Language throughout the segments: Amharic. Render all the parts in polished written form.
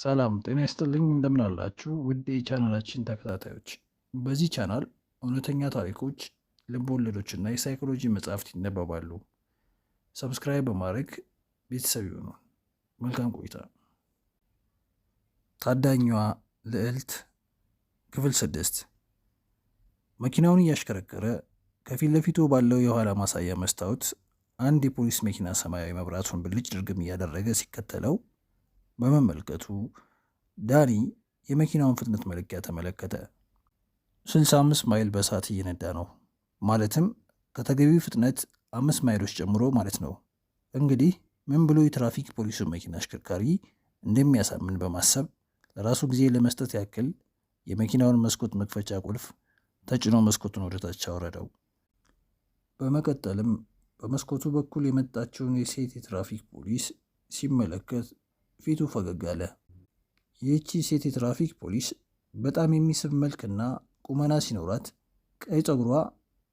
ሰላም ጤና ይስጥልኝ እንደምን አላችሁ ውድ የቻናላችን ተከታታዮች። በዚህ ቻናል እውነተኛ ታሪኮች፣ ልብ ወለዶችና የሳይኮሎጂ መጽሐፍት ይነበባሉ። ሰብስክራይብ በማድረግ ቤተሰብ ይሁኑ። መልካም ቆይታ። ታዳኛዋ ልዕልት ክፍል 6። መኪናውን እያሽከረከረ ከፊት ለፊቱ ባለው የኋላ ማሳያ መስታወት አንድ የፖሊስ መኪና ሰማያዊ መብራቱን ብልጭ ድርግም እያደረገ ሲከተለው በመመልከቱ ዳኒ የመኪናውን ፍጥነት መለኪያ ተመለከተ። 65 ማይል በሰዓት እየነዳ ነው። ማለትም ከተገቢው ፍጥነት 5 ማይሎች ጨምሮ ማለት ነው። እንግዲህ ምን ብሎ የትራፊክ ፖሊሱን መኪና አሽከርካሪ እንደሚያሳምን በማሰብ ለራሱ ጊዜ ለመስጠት ያክል የመኪናውን መስኮት መክፈቻ ቁልፍ ተጭኖ መስኮቱን ወደታች አወረደው። በመቀጠልም በመስኮቱ በኩል የመጣችውን የሴት የትራፊክ ፖሊስ ሲመለከት ፊቱ ፈገግ አለ። ይህቺ ሴት የትራፊክ ፖሊስ በጣም የሚስብ መልክና ቁመና ሲኖራት ቀይ ፀጉሯ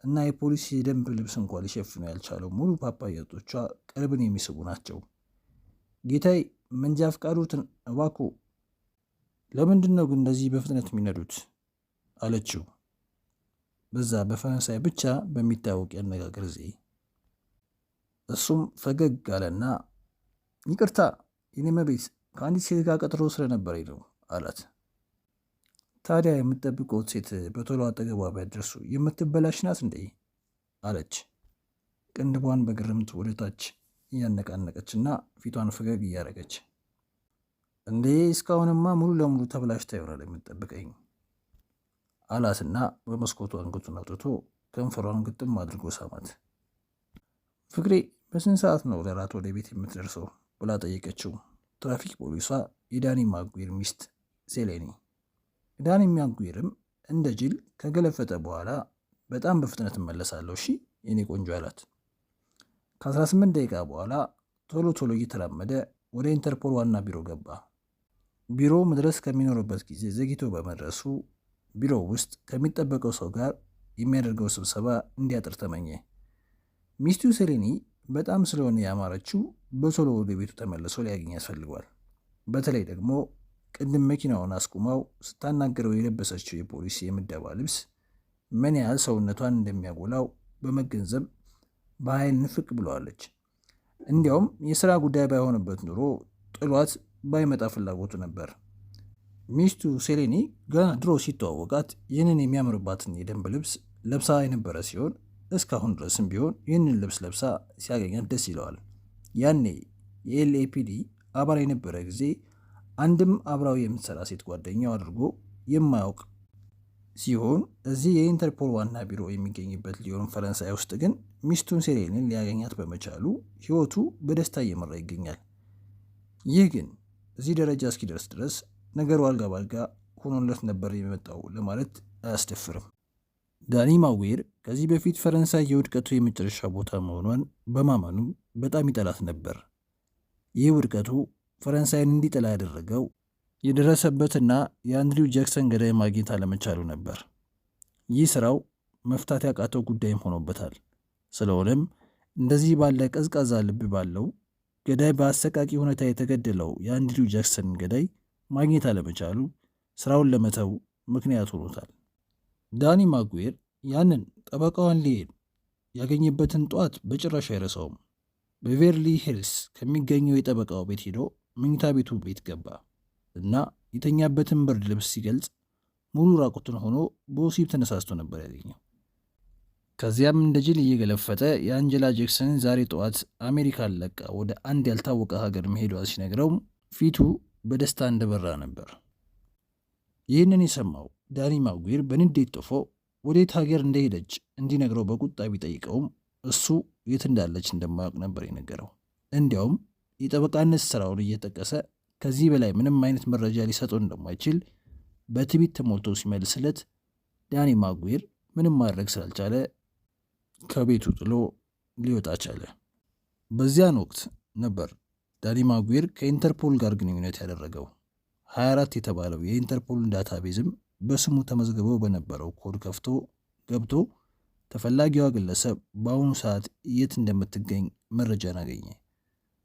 እና የፖሊስ የደንብ ልብስ እንኳን ሊሸፍኑ ያልቻለው ሙሉ ፓፓያ ጡቶቿ ቀልብን የሚስቡ ናቸው። ጌታዬ መንጃ ፈቃዶትን እባክዎ። ለምንድን ነው ግን እንደዚህ በፍጥነት የሚነዱት? አለችው በዛ በፈረንሳይ ብቻ በሚታወቅ ያነጋገር ዘዬ። እሱም ፈገግ አለና ይቅርታ የኔ መቤት ከአንዲት ሴት ጋር ቀጥሮ ስለነበረኝ ነው አላት። ታዲያ የምትጠብቀው ሴት በቶሎ አጠገቧ ቢያደርሱ የምትበላሽ ናት እንዴ? አለች ቅንድቧን በግርምት ወደታች እያነቃነቀችና ፊቷን ፈገግ እያደረገች። እንዴ እስካሁንማ ሙሉ ለሙሉ ተብላሽታ ይሆናል የምትጠብቀኝ አላትና በመስኮቱ አንገቱን አውጥቶ ከንፈሯን ግጥም አድርጎ ሳማት። ፍቅሬ በስንት ሰዓት ነው ለራት ወደ ቤት የምትደርሰው ብላ ጠየቀችው። ትራፊክ ፖሊሷ የዳኒ ማጉዌር ሚስት ሴሌኒ። ዳኒ ማጉዌርም እንደ ጅል ከገለፈጠ በኋላ በጣም በፍጥነት እመለሳለሁ እሺ የኔ ቆንጆ አላት። ከ18 ደቂቃ በኋላ ቶሎ ቶሎ እየተራመደ ወደ ኢንተርፖል ዋና ቢሮ ገባ። ቢሮ መድረስ ከሚኖርበት ጊዜ ዘግይቶ በመድረሱ ቢሮ ውስጥ ከሚጠበቀው ሰው ጋር የሚያደርገው ስብሰባ እንዲያጥር ተመኘ። ሚስቱ ሴሌኒ በጣም ስለሆነ ያማረችው በቶሎ ወደ ቤቱ ተመልሶ ሊያገኝ ያስፈልጓል። በተለይ ደግሞ ቅድም መኪናውን አስቁማው ስታናገረው የለበሰችው የፖሊስ የምደባ ልብስ ምን ያህል ሰውነቷን እንደሚያጎላው በመገንዘብ በኃይል ንፍቅ ብለዋለች። እንዲያውም የሥራ ጉዳይ ባይሆንበት ኑሮ ጥሏት ባይመጣ ፍላጎቱ ነበር። ሚስቱ ሴሌኒ ገና ድሮ ሲተዋወቃት ይህንን የሚያምርባትን የደንብ ልብስ ለብሳ የነበረ ሲሆን እስካሁን ድረስም ቢሆን ይህንን ልብስ ለብሳ ሲያገኛት ደስ ይለዋል። ያኔ የኤልኤፒዲ አባል የነበረ ጊዜ አንድም አብራው የምትሰራ ሴት ጓደኛው አድርጎ የማያውቅ ሲሆን እዚህ የኢንተርፖል ዋና ቢሮ የሚገኝበት ሊዮን ፈረንሳይ ውስጥ ግን ሚስቱን ሴሌኒን ሊያገኛት በመቻሉ ሕይወቱ በደስታ እየመራ ይገኛል። ይህ ግን እዚህ ደረጃ እስኪደርስ ድረስ ነገሩ አልጋ ባልጋ ሆኖለት ነበር የመጣው ለማለት አያስደፍርም። ዳኒ ማጉዌር ከዚህ በፊት ፈረንሳይ የውድቀቱ የመጨረሻ ቦታ መሆኗን በማመኑ በጣም ይጠላት ነበር። ይህ ውድቀቱ ፈረንሳይን እንዲጠላ ያደረገው የደረሰበትና የአንድሪው ጃክሰን ገዳይ ማግኘት አለመቻሉ ነበር። ይህ ስራው መፍታት ያቃተው ጉዳይም ሆኖበታል። ስለሆነም እንደዚህ ባለ ቀዝቃዛ ልብ ባለው ገዳይ በአሰቃቂ ሁኔታ የተገደለው የአንድሪው ጃክሰን ገዳይ ማግኘት አለመቻሉ ስራውን ለመተው ምክንያት ሆኖታል። ዳኒ ማጉዌር ያንን ጠበቃዋን ሊሄድ ያገኘበትን ጠዋት በጭራሽ አይረሳውም። በቤቨርሊ ሂልስ ከሚገኘው የጠበቃው ቤት ሄዶ መኝታ ቤቱ ቤት ገባ እና የተኛበትን ብርድ ልብስ ሲገልጽ ሙሉ ራቁትን ሆኖ በወሲብ ተነሳስቶ ነበር ያገኘው። ከዚያም እንደ ጅል እየገለፈጠ የአንጀላ ጃክሰንን ዛሬ ጠዋት አሜሪካን ለቃ ወደ አንድ ያልታወቀ ሀገር መሄዷ ሲነግረው ፊቱ በደስታ እንደበራ ነበር። ይህንን የሰማው ዳኒ ማጉዌር በንዴት ጥፎ ወዴት ሀገር እንደሄደች እንዲነግረው በቁጣ ቢጠይቀውም እሱ የት እንዳለች እንደማያውቅ ነበር የነገረው። እንዲያውም የጠበቃነት ስራውን እየጠቀሰ ከዚህ በላይ ምንም አይነት መረጃ ሊሰጠው እንደማይችል በትዕቢት ተሞልቶ ሲመልስለት ዳኒ ማጉዌር ምንም ማድረግ ስላልቻለ ከቤቱ ጥሎ ሊወጣ ቻለ። በዚያን ወቅት ነበር ዳኒ ማጉዌር ከኢንተርፖል ጋር ግንኙነት ያደረገው። 24 የተባለው የኢንተርፖል ዳታቤዝም በስሙ ተመዝግበው በነበረው ኮድ ከፍቶ ገብቶ ተፈላጊዋ ግለሰብ በአሁኑ ሰዓት የት እንደምትገኝ መረጃን አገኘ።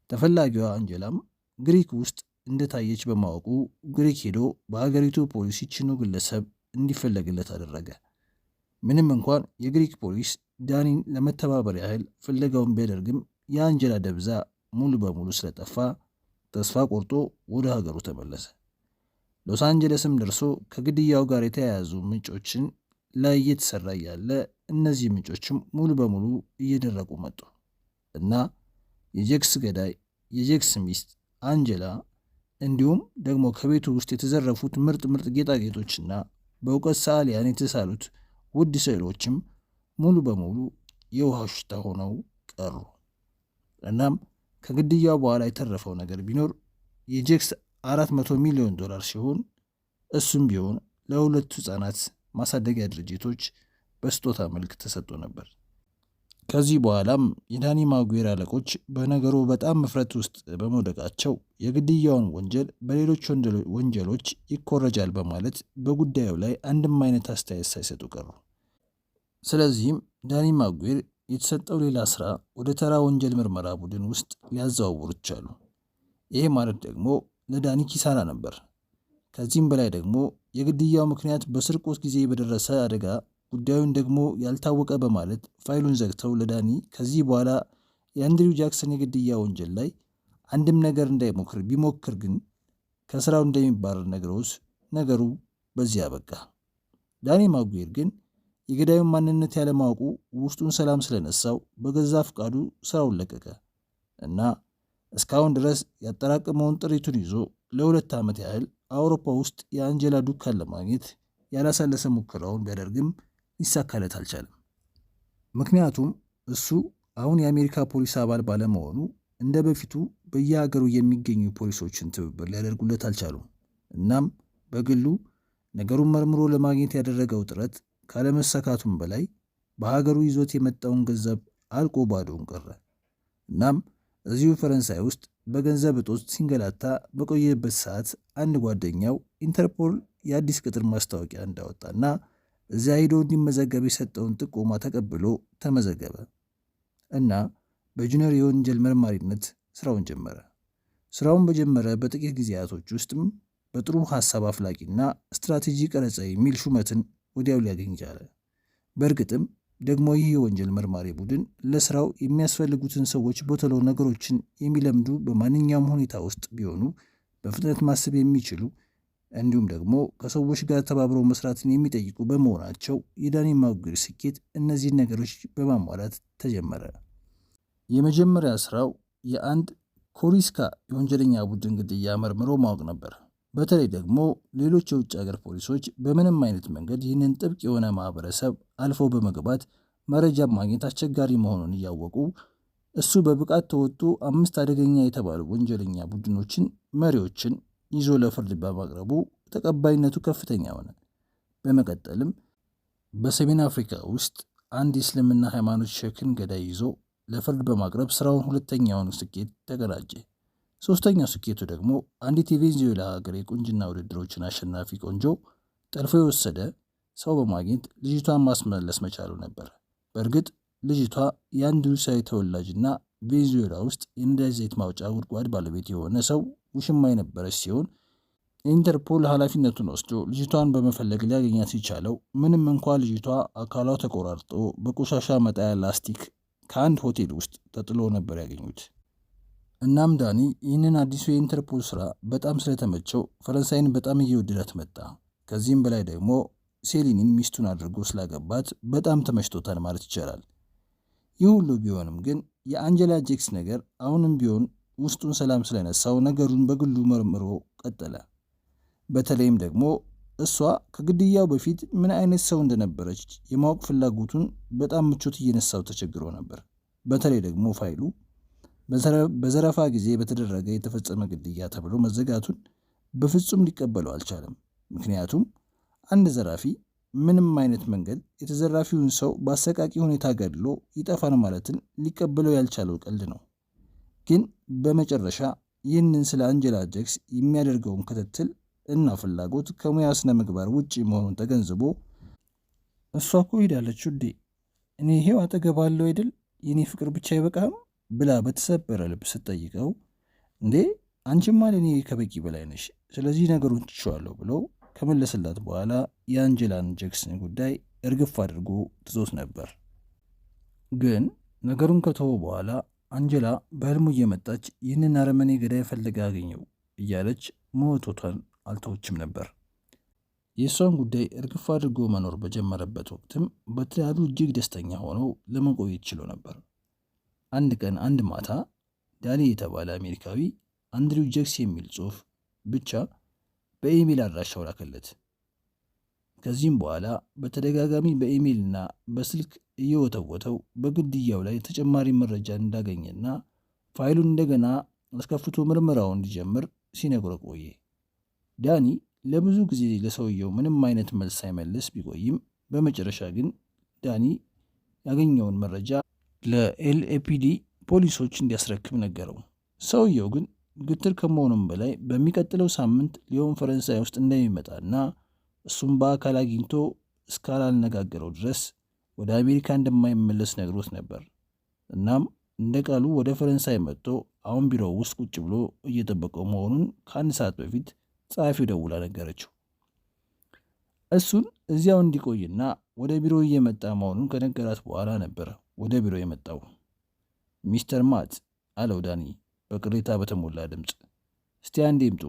ተፈላጊዋ አንጀላም ግሪክ ውስጥ እንደታየች በማወቁ ግሪክ ሄዶ በሀገሪቱ ፖሊስ ይችኑ ግለሰብ እንዲፈለግለት አደረገ። ምንም እንኳን የግሪክ ፖሊስ ዳኒን ለመተባበር ያህል ፍለጋውን ቢያደርግም የአንጀላ ደብዛ ሙሉ በሙሉ ስለጠፋ ተስፋ ቆርጦ ወደ ሀገሩ ተመለሰ። ሎስ አንጀለስም ደርሶ ከግድያው ጋር የተያያዙ ምንጮችን ላይ እየተሰራ ያለ እነዚህ ምንጮችም ሙሉ በሙሉ እየደረቁ መጡ እና የጄክስ ገዳይ፣ የጄክስ ሚስት አንጀላ እንዲሁም ደግሞ ከቤቱ ውስጥ የተዘረፉት ምርጥ ጌጣጌጦችና በእውቀት ሰዓሊያን የተሳሉት ውድ ስዕሎችም ሙሉ በሙሉ የውሃ ሽታ ሆነው ቀሩ። እናም ከግድያው በኋላ የተረፈው ነገር ቢኖር የጄክስ $400 ሚሊዮን ሲሆን እሱም ቢሆን ለሁለቱ ሕፃናት ማሳደጊያ ድርጅቶች በስጦታ መልክ ተሰጥቶ ነበር። ከዚህ በኋላም የዳኒ ማጉዌር አለቆች በነገሩ በጣም መፍረት ውስጥ በመውደቃቸው የግድያውን ወንጀል በሌሎች ወንጀሎች ይኮረጃል በማለት በጉዳዩ ላይ አንድም አይነት አስተያየት ሳይሰጡ ቀሩ። ስለዚህም ዳኒ ማጉዌር የተሰጠው ሌላ ስራ ወደ ተራ ወንጀል ምርመራ ቡድን ውስጥ ሊያዘዋውሩት ቻሉ። ይሄ ማለት ደግሞ ለዳኒ ኪሳራ ነበር። ከዚህም በላይ ደግሞ የግድያው ምክንያት በስርቆት ጊዜ በደረሰ አደጋ ጉዳዩን ደግሞ ያልታወቀ በማለት ፋይሉን ዘግተው ለዳኒ ከዚህ በኋላ የአንድሪው ጃክሰን የግድያ ወንጀል ላይ አንድም ነገር እንዳይሞክር ቢሞክር ግን ከስራው እንደሚባረር ነግረውስ ነገሩ በዚህ አበቃ። ዳኒ ማጉዌር ግን የገዳዩን ማንነት ያለማወቁ ውስጡን ሰላም ስለነሳው በገዛ ፍቃዱ ስራውን ለቀቀ እና እስካሁን ድረስ ያጠራቀመውን ጥሪቱን ይዞ ለ2 ዓመት ያህል አውሮፓ ውስጥ የአንጀላ ዱካን ለማግኘት ያላሳለሰ ሙከራውን ቢያደርግም ሊሳካለት አልቻለም። ምክንያቱም እሱ አሁን የአሜሪካ ፖሊስ አባል ባለመሆኑ እንደ በፊቱ በየሀገሩ የሚገኙ ፖሊሶችን ትብብር ሊያደርጉለት አልቻሉም። እናም በግሉ ነገሩን መርምሮ ለማግኘት ያደረገው ጥረት ካለመሳካቱም በላይ በሀገሩ ይዞት የመጣውን ገንዘብ አልቆ ባዶውን ቀረ። እናም እዚሁ ፈረንሳይ ውስጥ በገንዘብ እጦት ሲንገላታ በቆየበት ሰዓት አንድ ጓደኛው ኢንተርፖል የአዲስ ቅጥር ማስታወቂያ እንዳወጣና እዚያ ሄዶ እንዲመዘገብ የሰጠውን ጥቆማ ተቀብሎ ተመዘገበ እና በጁኒየር የወንጀል መርማሪነት ስራውን ጀመረ። ስራውን በጀመረ በጥቂት ጊዜያቶች ውስጥም በጥሩ ሐሳብ አፍላቂና ስትራቴጂ ቀረጻ የሚል ሹመትን ወዲያው ሊያገኝ ቻለ። በእርግጥም ደግሞ ይህ የወንጀል መርማሪ ቡድን ለስራው የሚያስፈልጉትን ሰዎች በቶሎ ነገሮችን የሚለምዱ በማንኛውም ሁኔታ ውስጥ ቢሆኑ በፍጥነት ማሰብ የሚችሉ እንዲሁም ደግሞ ከሰዎች ጋር ተባብረው መስራትን የሚጠይቁ በመሆናቸው የዳኒ ማጉዌር ስኬት እነዚህን ነገሮች በማሟላት ተጀመረ። የመጀመሪያ ስራው የአንድ ኮሪስካ የወንጀለኛ ቡድን ግድያ መርምሮ ማወቅ ነበር። በተለይ ደግሞ ሌሎች የውጭ ሀገር ፖሊሶች በምንም አይነት መንገድ ይህንን ጥብቅ የሆነ ማህበረሰብ አልፈው በመግባት መረጃ ማግኘት አስቸጋሪ መሆኑን እያወቁ እሱ በብቃት ተወጡ 5 አደገኛ የተባሉ ወንጀለኛ ቡድኖችን መሪዎችን ይዞ ለፍርድ በማቅረቡ ተቀባይነቱ ከፍተኛ ሆነ። በመቀጠልም በሰሜን አፍሪካ ውስጥ አንድ የእስልምና ሃይማኖት ሼክን ገዳይ ይዞ ለፍርድ በማቅረብ ስራውን ሁለተኛውን ስኬት ተቀዳጀ። ሶስተኛው ስኬቱ ደግሞ አንዲት የቬንዙዌላ ሀገር የቁንጅና ውድድሮችን አሸናፊ ቆንጆ ጠልፎ የወሰደ ሰው በማግኘት ልጅቷን ማስመለስ መቻሉ ነበር። በእርግጥ ልጅቷ የአንድ ሩሲያዊ ተወላጅና ቬንዙዌላ ውስጥ የነዳጅ ዘይት ማውጫ ጉድጓድ ባለቤት የሆነ ሰው ውሽማ የነበረች ሲሆን ኢንተርፖል ኃላፊነቱን ወስዶ ልጅቷን በመፈለግ ሊያገኛት ሲቻለው ምንም እንኳ ልጅቷ አካሏ ተቆራርጦ በቆሻሻ መጣያ ላስቲክ ከአንድ ሆቴል ውስጥ ተጥሎ ነበር ያገኙት። እናም ዳኒ ይህንን አዲሱ የኢንተርፖል ስራ በጣም ስለተመቸው ፈረንሳይን በጣም እየወደዳት መጣ። ከዚህም በላይ ደግሞ ሴሊኒን ሚስቱን አድርጎ ስላገባት በጣም ተመችቶታል ማለት ይቻላል። ይህ ሁሉ ቢሆንም ግን የአንጀላ ጄክስ ነገር አሁንም ቢሆን ውስጡን ሰላም ስለነሳው ነገሩን በግሉ መርምሮ ቀጠለ። በተለይም ደግሞ እሷ ከግድያው በፊት ምን አይነት ሰው እንደነበረች የማወቅ ፍላጎቱን በጣም ምቾት እየነሳው ተቸግሮ ነበር። በተለይ ደግሞ ፋይሉ በዘረፋ ጊዜ በተደረገ የተፈጸመ ግድያ ተብሎ መዘጋቱን በፍጹም ሊቀበለው አልቻለም። ምክንያቱም አንድ ዘራፊ ምንም አይነት መንገድ የተዘራፊውን ሰው በአሰቃቂ ሁኔታ ገድሎ ይጠፋል ማለትን ሊቀበለው ያልቻለው ቀልድ ነው። ግን በመጨረሻ ይህንን ስለ አንጀላ ጄክስ የሚያደርገውን ክትትል እና ፍላጎት ከሙያ ስነ ምግባር ውጪ መሆኑን ተገንዝቦ እሷ እኮ ሄዳለች ውዴ፣ እኔ ይሄው አጠገባለሁ አይደል፣ የኔ ፍቅር ብቻ አይበቃም ብላ በተሰበረ ልብ ስትጠይቀው እንዴ አንቺማ ለእኔ ከበቂ በላይ ነሽ፣ ስለዚህ ነገሩን ትቼዋለሁ ብሎ ከመለሰላት በኋላ የአንጀላን ጃክሰን ጉዳይ እርግፍ አድርጎ ትቶት ነበር። ግን ነገሩን ከተወ በኋላ አንጀላ በህልሙ እየመጣች ይህንን አረመኔ ገዳይ ፈልጋ አገኘው እያለች መወቶቷን አልተወችም ነበር። የእሷን ጉዳይ እርግፍ አድርጎ መኖር በጀመረበት ወቅትም በትዳሩ እጅግ ደስተኛ ሆነው ለመቆየት ችሎ ነበር። አንድ ቀን አንድ ማታ ዳኒ የተባለ አሜሪካዊ አንድሪው ጃክስ የሚል ጽሑፍ ብቻ በኢሜል አድራሻው ላከለት። ከዚህም በኋላ በተደጋጋሚ በኢሜይልና በስልክ እየወተወተው በግድያው ላይ ተጨማሪ መረጃ እንዳገኘና ፋይሉን እንደገና አስከፍቶ ምርመራውን እንዲጀምር ሲነግረው ቆየ። ዳኒ ለብዙ ጊዜ ለሰውየው ምንም አይነት መልስ ሳይመልስ ቢቆይም በመጨረሻ ግን ዳኒ ያገኘውን መረጃ ለኤልኤፒዲ ፖሊሶች እንዲያስረክብ ነገረው። ሰውየው ግን ግትር ከመሆኑም በላይ በሚቀጥለው ሳምንት ሊዮን ፈረንሳይ ውስጥ እንደሚመጣና እሱም በአካል አግኝቶ እስካላነጋገረው ድረስ ወደ አሜሪካ እንደማይመለስ ነግሮት ነበር። እናም እንደ ቃሉ ወደ ፈረንሳይ መጥቶ አሁን ቢሮው ውስጥ ቁጭ ብሎ እየጠበቀው መሆኑን ከአንድ ሰዓት በፊት ጸሐፊው ደውላ ነገረችው። እሱን እዚያው እንዲቆይና ወደ ቢሮ እየመጣ መሆኑን ከነገራት በኋላ ነበር ወደ ቢሮ የመጣው። ሚስተር ማት አለው ዳኒ በቅሬታ በተሞላ ድምፅ። እስቲ አንዴ ይምጡ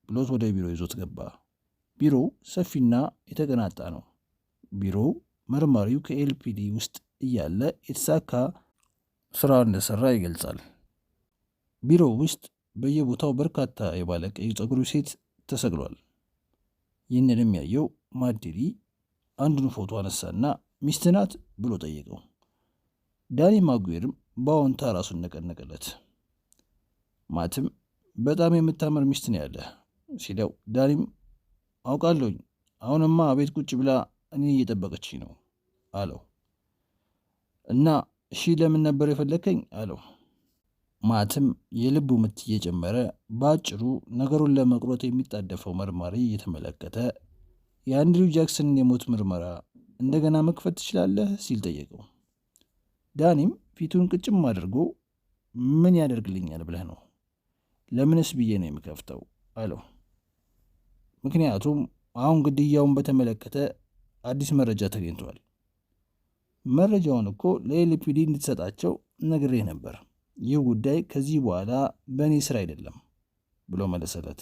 ብሎት ወደ ቢሮ ይዞት ገባ። ቢሮው ሰፊና የተቀናጣ ነው። ቢሮው መርማሪው ከኤልፒዲ ውስጥ እያለ የተሳካ ስራ እንደሰራ ይገልጻል። ቢሮው ውስጥ በየቦታው በርካታ የባለቀይ ፀጉር ሴት ተሰቅሏል። ይህንንም ያየው ማዴሊ አንዱን ፎቶ አነሳና ሚስት ናት ብሎ ጠየቀው። ዳኒ ማጉዌርም በአዎንታ ራሱን ነቀነቀለት። ማትም በጣም የምታምር ሚስት ነው ያለ ሲለው ዳኒም አውቃለሁኝ፣ አሁንማ ቤት ቁጭ ብላ እኔ እየጠበቀች ነው አለው። እና እሺ ለምን ነበር የፈለከኝ አለው። ማትም የልቡ ምት እየጨመረ በአጭሩ ነገሩን ለመቁረጥ የሚጣደፈው መርማሪ እየተመለከተ የአንድሪው ጃክሰንን የሞት ምርመራ እንደገና መክፈት ትችላለህ ሲል ጠየቀው። ዳኒም ፊቱን ቅጭም አድርጎ ምን ያደርግልኛል ብለህ ነው? ለምንስ ብዬ ነው የሚከፍተው አለው። ምክንያቱም አሁን ግድያውን በተመለከተ አዲስ መረጃ ተገኝቷል። መረጃውን እኮ ለኤልፒዲ እንድትሰጣቸው ነግሬህ ነበር። ይህ ጉዳይ ከዚህ በኋላ በእኔ ስራ አይደለም ብሎ መለሰለት።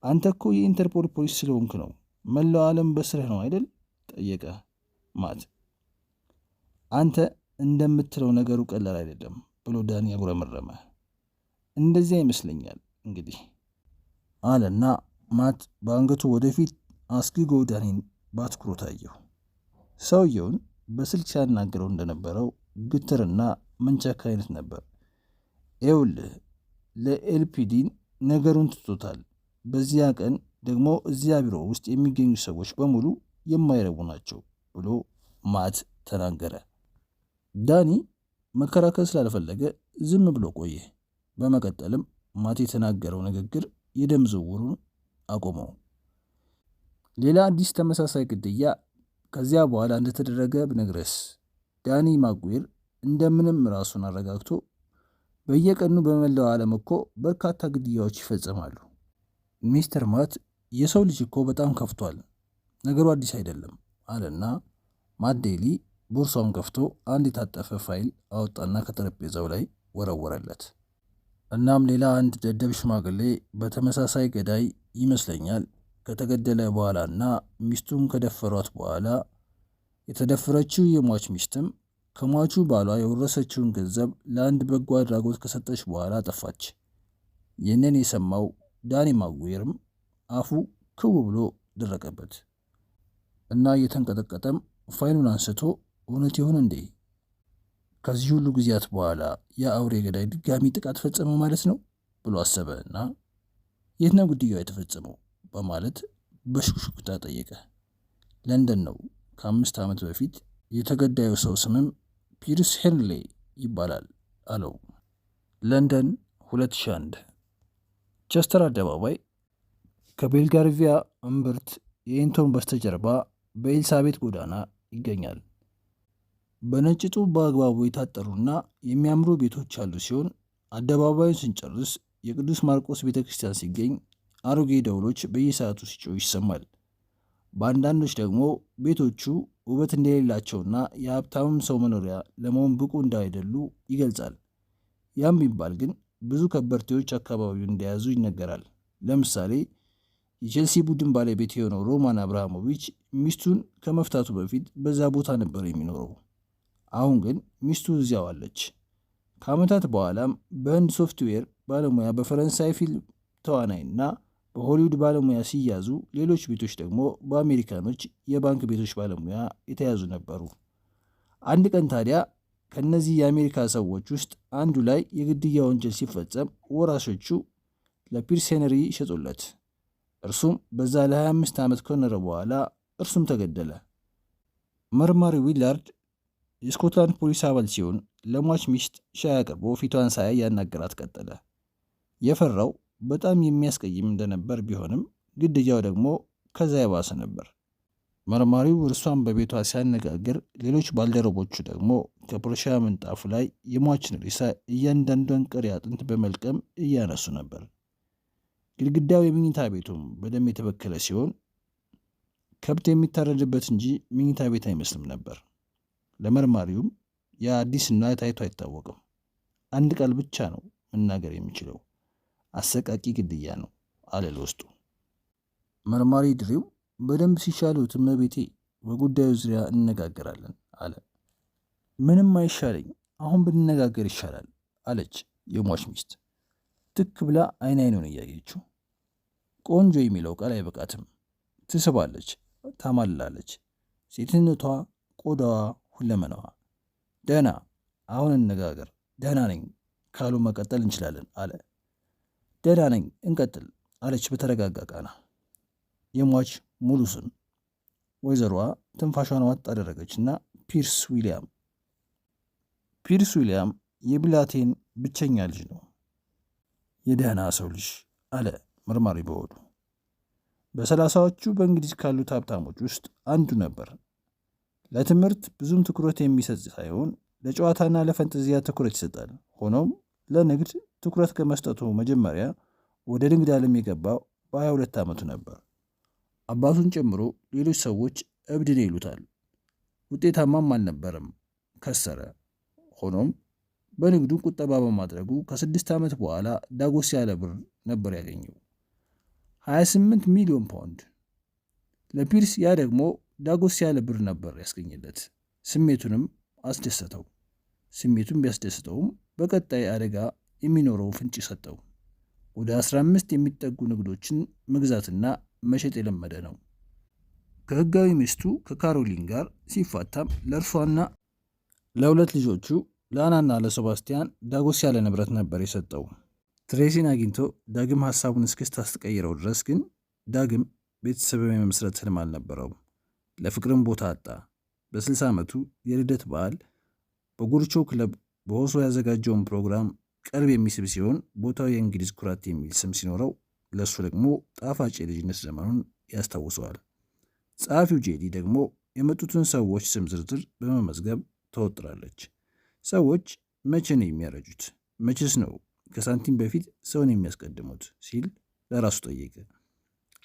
አንተ እኮ የኢንተርፖል ፖሊስ ስለሆንክ ነው፣ መላው ዓለም በስርህ ነው አይደል? ጠየቀ ማት። አንተ እንደምትለው ነገሩ ቀላል አይደለም ብሎ ዳኒ አጉረመረመ። እንደዚያ ይመስለኛል እንግዲህ አለና ማት በአንገቱ ወደፊት አስግጎ ዳኒን በአትኩሮት አየው። ሰውየውን በስልክ ሲያናግረው እንደነበረው ግትርና መንቻካ አይነት ነበር። ይኸውልህ ለኤልፒዲን ነገሩን ትቶታል። በዚያ ቀን ደግሞ እዚያ ቢሮ ውስጥ የሚገኙ ሰዎች በሙሉ የማይረቡ ናቸው ብሎ ማት ተናገረ። ዳኒ መከራከር ስላልፈለገ ዝም ብሎ ቆየ። በመቀጠልም ማት የተናገረው ንግግር የደም ዝውውሩን አቆመው። ሌላ አዲስ ተመሳሳይ ግድያ ከዚያ በኋላ እንደተደረገ ብነግረስ? ዳኒ ማጉዌር እንደምንም ራሱን አረጋግቶ በየቀኑ በመላው ዓለም እኮ በርካታ ግድያዎች ይፈጸማሉ። ሚስተር ማት የሰው ልጅ እኮ በጣም ከፍቷል፣ ነገሩ አዲስ አይደለም አለና ማዴሊ ቦርሳውን ከፍቶ አንድ የታጠፈ ፋይል አወጣና ከጠረጴዛው ላይ ወረወረለት። እናም ሌላ አንድ ደደብ ሽማግሌ በተመሳሳይ ገዳይ ይመስለኛል ከተገደለ በኋላና ሚስቱን ከደፈሯት በኋላ የተደፈረችው የሟች ሚስትም ከሟቹ ባሏ የወረሰችውን ገንዘብ ለአንድ በጎ አድራጎት ከሰጠች በኋላ ጠፋች። ይህንን የሰማው ዳኒ ማጉዌርም አፉ ክው ብሎ ደረቀበት እና እየተንቀጠቀጠም ፋይሉን አንስቶ እውነት ይሆን እንዴ? ከዚህ ሁሉ ጊዜያት በኋላ የአውሬ ገዳይ ድጋሚ ጥቃት ፈጸመ ማለት ነው ብሎ አሰበ እና የት ነው ግድያው የተፈጸመው በማለት በሹክሹክታ ጠየቀ። ለንደን ነው። ከ5 ዓመት በፊት የተገዳዩ ሰው ስምም ፒርስ ሄንሌ ይባላል አለው። ለንደን 2001 ቸስተር አደባባይ ከቤልጋርቪያ እምብርት የኤንቶን በስተጀርባ በኤልሳቤት ጎዳና ይገኛል። በነጭ ጡብ በአግባቡ የታጠሩና የሚያምሩ ቤቶች ያሉ ሲሆን አደባባዩን ስንጨርስ የቅዱስ ማርቆስ ቤተ ክርስቲያን ሲገኝ አሮጌ ደውሎች በየሰዓቱ ሲጮሁ ይሰማል። በአንዳንዶች ደግሞ ቤቶቹ ውበት እንደሌላቸውና የሀብታምም ሰው መኖሪያ ለመሆን ብቁ እንዳይደሉ ይገልጻል። ያም ቢባል ግን ብዙ ከበርቴዎች አካባቢውን እንደያዙ ይነገራል። ለምሳሌ የቼልሲ ቡድን ባለቤት የሆነው ሮማን አብርሃሞቪች ሚስቱን ከመፍታቱ በፊት በዛ ቦታ ነበር የሚኖረው። አሁን ግን ሚስቱ እዚያው አለች። ከዓመታት በኋላም በህንድ ሶፍትዌር ባለሙያ፣ በፈረንሳይ ፊልም ተዋናይና በሆሊውድ ባለሙያ ሲያዙ፣ ሌሎች ቤቶች ደግሞ በአሜሪካኖች የባንክ ቤቶች ባለሙያ የተያዙ ነበሩ። አንድ ቀን ታዲያ ከእነዚህ የአሜሪካ ሰዎች ውስጥ አንዱ ላይ የግድያ ወንጀል ሲፈጸም ወራሾቹ ለፒርስ ሄነሪ ሸጡለት። እርሱም በዛ ለ25 ዓመት ከኖረ በኋላ እርሱም ተገደለ። መርማሪ ዊላርድ የስኮትላንድ ፖሊስ አባል ሲሆን ለሟች ሚስት ሻይ አቅርቦ ፊቷን ሳያይ ያናገራት ቀጠለ። የፈራው በጣም የሚያስቀይም እንደነበር ቢሆንም ግድያው ደግሞ ከዛ የባሰ ነበር። መርማሪው እርሷን በቤቷ ሲያነጋግር፣ ሌሎች ባልደረቦቹ ደግሞ ከፖርሻ ምንጣፉ ላይ የሟችን ሬሳ እያንዳንዷን ቀሪ አጥንት በመልቀም እያነሱ ነበር። ግድግዳው የመኝታ ቤቱም በደም የተበከለ ሲሆን ከብት የሚታረድበት እንጂ መኝታ ቤት አይመስልም ነበር። ለመርማሪውም የአዲስና ታይቶ አይታወቅም። አንድ ቃል ብቻ ነው መናገር የሚችለው፣ አሰቃቂ ግድያ ነው አለ ለውስጡ። መርማሪ ድሪው በደንብ ሲሻሉት እመቤቴ፣ በጉዳዩ ዙሪያ እንነጋገራለን አለ። ምንም አይሻለኝ፣ አሁን ብንነጋገር ይሻላል አለች የሟች ሚስት ትክ ብላ አይን አይኑን እያየችው። ቆንጆ የሚለው ቃል አይበቃትም። ትስባለች፣ ታማልላለች። ሴትነቷ፣ ቆዳዋ፣ ሁለመናዋ። ደህና፣ አሁን እንነጋገር። ደህና ነኝ ካሉ መቀጠል እንችላለን አለ። ደህና ነኝ፣ እንቀጥል አለች በተረጋጋ ቃና። የሟች ሙሉ ስም። ወይዘሮዋ ትንፋሿን ዋጥ አደረገችና ፒርስ ዊሊያም የብላቴን ብቸኛ ልጅ ነው። የደህና ሰው ልጅ አለ መርማሪ በወዱ። በ30ዎቹ በእንግሊዝ ካሉት ሀብታሞች ውስጥ አንዱ ነበር። ለትምህርት ብዙም ትኩረት የሚሰጥ ሳይሆን ለጨዋታና ለፈንጠዚያ ትኩረት ይሰጣል። ሆኖም ለንግድ ትኩረት ከመስጠቱ መጀመሪያ ወደ ንግድ ዓለም የገባው በ22 ዓመቱ ነበር። አባቱን ጨምሮ ሌሎች ሰዎች እብድን ይሉታል። ውጤታማም አልነበረም፣ ከሰረ። ሆኖም በንግዱ ቁጠባ በማድረጉ ከ6 ዓመት በኋላ ዳጎስ ያለ ብር ነበር ያገኘው፣ 28 ሚሊዮን ፓውንድ። ለፒርስ ያ ደግሞ ዳጎስ ያለ ብር ነበር ያስገኝለት። ስሜቱንም አስደሰተው። ስሜቱን ቢያስደስተውም በቀጣይ አደጋ የሚኖረው ፍንጭ ሰጠው። ወደ 15 የሚጠጉ ንግዶችን መግዛትና መሸጥ የለመደ ነው። ከህጋዊ ሚስቱ ከካሮሊን ጋር ሲፋታም ለእርሷና ለሁለት ልጆቹ ለአናና ለሴባስቲያን ዳጎስ ያለ ንብረት ነበር የሰጠው። ትሬሲን አግኝቶ ዳግም ሀሳቡን እስክታስቀይረው ድረስ ግን ዳግም ቤተሰብ የመመስረት ህልም አልነበረውም። ለፍቅርም ቦታ አጣ። በ60 ዓመቱ የልደት በዓል በጉርቾ ክለብ በሆሶ ያዘጋጀውን ፕሮግራም ቀልብ የሚስብ ሲሆን ቦታው የእንግሊዝ ኩራት የሚል ስም ሲኖረው፣ ለእሱ ደግሞ ጣፋጭ የልጅነት ዘመኑን ያስታውሰዋል። ጸሐፊው ጄዲ ደግሞ የመጡትን ሰዎች ስም ዝርዝር በመመዝገብ ተወጥራለች። ሰዎች መቼ ነው የሚያረጁት? መቼስ ነው ከሳንቲም በፊት ሰውን የሚያስቀድሙት? ሲል ለራሱ ጠየቀ።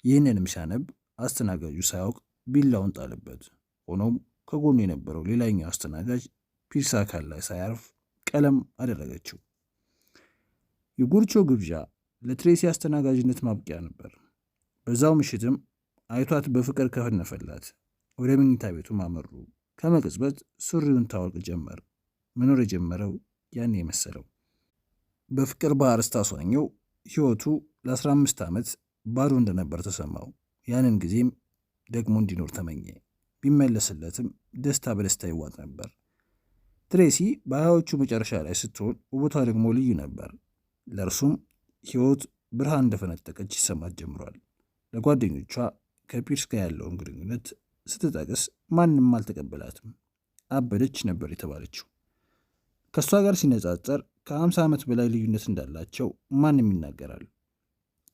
ይህንንም ሲያነብ አስተናጋጁ ሳያውቅ ቢላውን ጣልበት። ሆኖም ከጎኑ የነበረው ሌላኛው አስተናጋጅ ፒርስ አካል ላይ ሳያርፍ ቀለም አደረገችው። የጉርቾ ግብዣ ለትሬሲ አስተናጋጅነት ማብቂያ ነበር። በዛው ምሽትም አይቷት በፍቅር ከፈነፈላት። ወደ መኝታ ቤቱ አመሩ። ከመቅጽበት ሱሪውን ታወልቅ ጀመር። መኖር የጀመረው ያን የመሰለው በፍቅር ባህር ስታስዋኘው ሕይወቱ ለ15 ዓመት ባዶ እንደነበር ተሰማው። ያንን ጊዜም ደግሞ እንዲኖር ተመኘ። ቢመለስለትም ደስታ በደስታ ይዋጥ ነበር። ትሬሲ በሀያዎቹ መጨረሻ ላይ ስትሆን ውበቷ ደግሞ ልዩ ነበር። ለእርሱም ሕይወት ብርሃን እንደፈነጠቀች ይሰማት ጀምሯል። ለጓደኞቿ ከፒርስ ጋር ያለውን ግንኙነት ስትጠቅስ ማንም አልተቀበላትም። አበደች ነበር የተባለችው። ከእሷ ጋር ሲነጻጸር ከ50 ዓመት በላይ ልዩነት እንዳላቸው ማንም ይናገራል።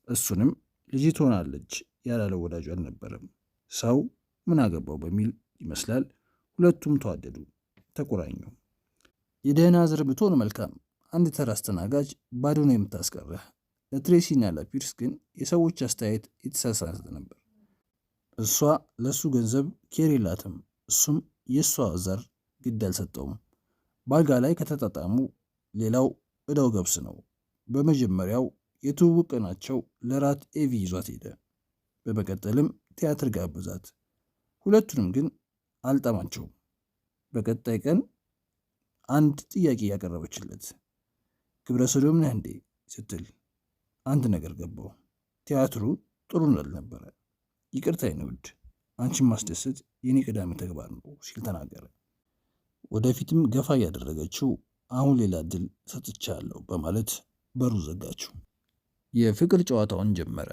እሱንም ልጅ ትሆናለች ያላለው ወዳጁ አልነበረም። ሰው ምን አገባው በሚል ይመስላል ሁለቱም ተዋደዱ፣ ተቆራኙ። የደህና ዘር ብትሆን መልካም፣ አንድ ተራ አስተናጋጅ ባዶ ነው የምታስቀረህ ለትሬሲና ለፒርስ ግን የሰዎች አስተያየት የተሳሳተ ነበር። እሷ ለእሱ ገንዘብ ኬር የላትም፣ እሱም የእሷ ዘር ግድ አልሰጠውም። በአልጋ ላይ ከተጣጣሙ ሌላው እዳው ገብስ ነው። በመጀመሪያው የትውውቅ ቀናቸው ለራት ኤቪ ይዟት ሄደ። በመቀጠልም ቲያትር ጋበዛት። ሁለቱንም ግን አልጠማቸውም። በቀጣይ ቀን አንድ ጥያቄ ያቀረበችለት ግብረ ሰዶም ነህ እንዴ ስትል አንድ ነገር ገባው። ቲያትሩ ጥሩ እንዳልነበረ። ይቅርታ የኔ ውድ፣ አንቺን ማስደሰት የኔ ቀዳሚ ተግባር ነው ሲል ተናገረ። ወደፊትም ገፋ እያደረገችው አሁን ሌላ እድል ሰጥቻለሁ በማለት በሩ ዘጋችው። የፍቅር ጨዋታውን ጀመረ።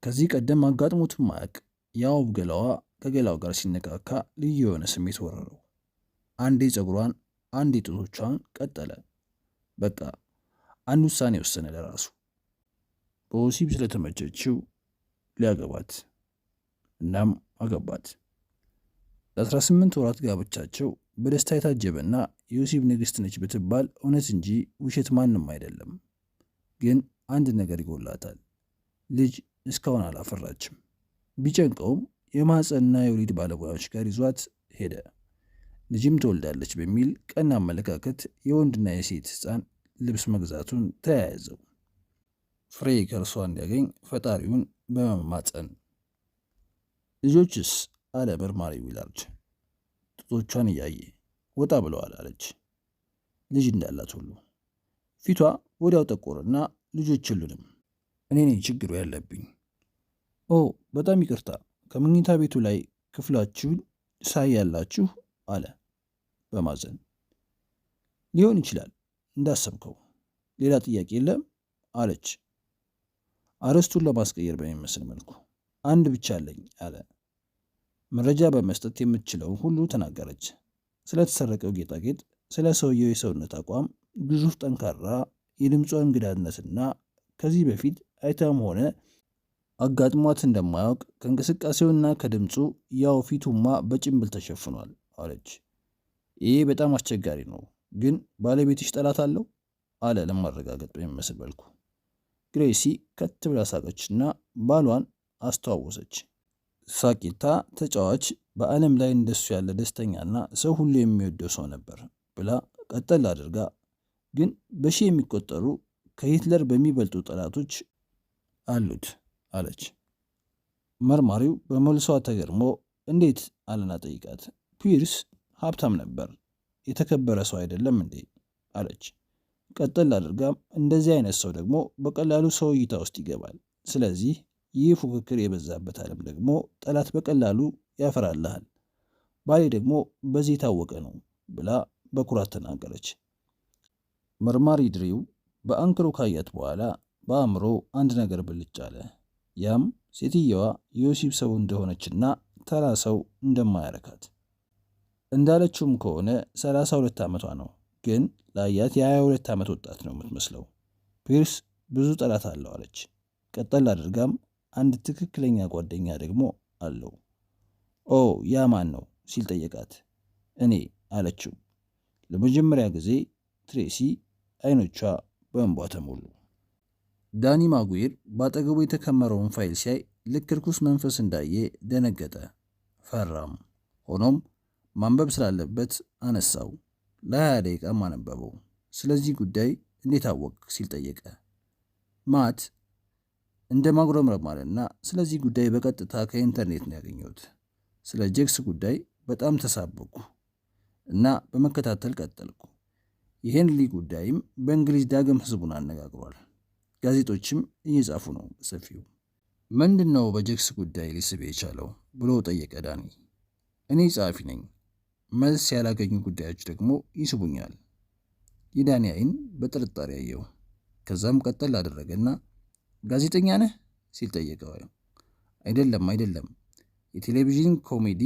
ከዚህ ቀደም አጋጥሞትም ማያውቅ የውብ ገላዋ ከገላው ጋር ሲነካካ ልዩ የሆነ ስሜት ወረረው። አንዴ ፀጉሯን፣ አንዴ ጡቶቿን ቀጠለ። በቃ አንድ ውሳኔ ወሰነ ለራሱ። በወሲብ ስለተመቸችው ሊያገባት። እናም አገባት። ለ18 ወራት ጋብቻቸው በደስታ የታጀበና የወሲብ ንግሥት ነች ብትባል እውነት እንጂ ውሸት ማንም አይደለም። ግን አንድ ነገር ይጎላታል። ልጅ እስካሁን አላፈራችም። ቢጨንቀውም የማህፀንና የወሊድ ባለሙያዎች ጋር ይዟት ሄደ። ልጅም ትወልዳለች በሚል ቀና አመለካከት የወንድና የሴት ሕፃን ልብስ መግዛቱን ተያያዘው። ፍሬ ከእርሷ እንዲያገኝ ፈጣሪውን በመማፀን ልጆችስ አለ መርማሪ ዊላርድ ጡቶቿን እያየ። ወጣ ብለዋል አለች። ልጅ እንዳላት ሁሉ ፊቷ ወዲያው ጠቆረና ልጆች የሉንም፣ እኔ ነኝ ችግሩ ያለብኝ። ኦ በጣም ይቅርታ፣ ከመኝታ ቤቱ ላይ ክፍላችሁን ሳይ ያላችሁ አለ በማዘን። ሊሆን ይችላል እንዳሰብከው፣ ሌላ ጥያቄ የለም አለች አርዕስቱን ለማስቀየር በሚመስል መልኩ። አንድ ብቻ አለኝ አለ። መረጃ በመስጠት የምትችለውን ሁሉ ተናገረች። ስለተሰረቀው ጌጣጌጥ፣ ስለ ሰውየው የሰውነት አቋም፣ ግዙፍ ጠንካራ የድምጿ እንግዳነትና ከዚህ በፊት አይታም ሆነ አጋጥሟት እንደማያውቅ ከእንቅስቃሴውና ከድምፁ ያው ፊቱማ በጭንብል ተሸፍኗል አለች። ይሄ በጣም አስቸጋሪ ነው፣ ግን ባለቤትሽ ጠላት አለው አለ ለማረጋገጥ በሚመስል መልኩ። ግሬሲ ከት ብላ ሳቀችና ባሏን አስተዋወሰች። ሳቂታ ተጫዋች፣ በዓለም ላይ እንደሱ ያለ ደስተኛና ሰው ሁሉ የሚወደው ሰው ነበር ብላ ቀጠል አድርጋ፣ ግን በሺህ የሚቆጠሩ ከሂትለር በሚበልጡ ጠላቶች አሉት አለች። መርማሪው በመልሷ ተገርሞ እንዴት አለና ጠይቃት። ፒርስ ሀብታም ነበር፣ የተከበረ ሰው አይደለም እንዴ አለች። ቀጠል አድርጋም እንደዚህ አይነት ሰው ደግሞ በቀላሉ ሰው እይታ ውስጥ ይገባል። ስለዚህ ይህ ፉክክር የበዛበት ዓለም ደግሞ ጠላት በቀላሉ ያፈራልሃል። ባሌ ደግሞ በዚህ የታወቀ ነው ብላ በኩራት ተናገረች። መርማሪ ድሪው በአንክሮ ካያት በኋላ በአእምሮ አንድ ነገር ብልጭ አለ። ያም ሴትየዋ የወሲብ ሰው እንደሆነችና ተራ ሰው እንደማያረካት። እንዳለችውም ከሆነ 32 ዓመቷ ነው፣ ግን ላያት የ22 ዓመት ወጣት ነው የምትመስለው። ፒርስ ብዙ ጠላት አለው አለች። ቀጠል አድርጋም አንድ ትክክለኛ ጓደኛ ደግሞ አለው። ኦ ያ ማን ነው ሲል ጠየቃት። እኔ አለችው። ለመጀመሪያ ጊዜ ትሬሲ አይኖቿ በእንቧ ተሞሉ። ዳኒ ማጉዌር በአጠገቡ የተከመረውን ፋይል ሲያይ ልክ ርኩስ መንፈስ እንዳየ ደነገጠ፣ ፈራም። ሆኖም ማንበብ ስላለበት አነሳው። ለ20 ደቂቃም አነበበው። ስለዚህ ጉዳይ እንዴት አወቅ ሲል ጠየቀ። ማት እንደ ማጉረምረም አለና ስለዚህ ጉዳይ በቀጥታ ከኢንተርኔት ነው ያገኘሁት። ስለ ጄክስ ጉዳይ በጣም ተሳበኩ እና በመከታተል ቀጠልኩ። የሄንሊ ጉዳይም በእንግሊዝ ዳግም ህዝቡን አነጋግሯል። ጋዜጦችም እየጻፉ ነው በሰፊው። ምንድን ነው በጄክስ ጉዳይ ሊስብ የቻለው ብሎ ጠየቀ ዳኒ። እኔ ጸሐፊ ነኝ፣ መልስ ያላገኙ ጉዳዮች ደግሞ ይስቡኛል። የዳኒ አይን በጥርጣሬ አየው። ከዛም ቀጠል አደረገና ጋዜጠኛ ነህ ሲል ጠየቀው። አይደለም፣ የቴሌቪዥን ኮሜዲ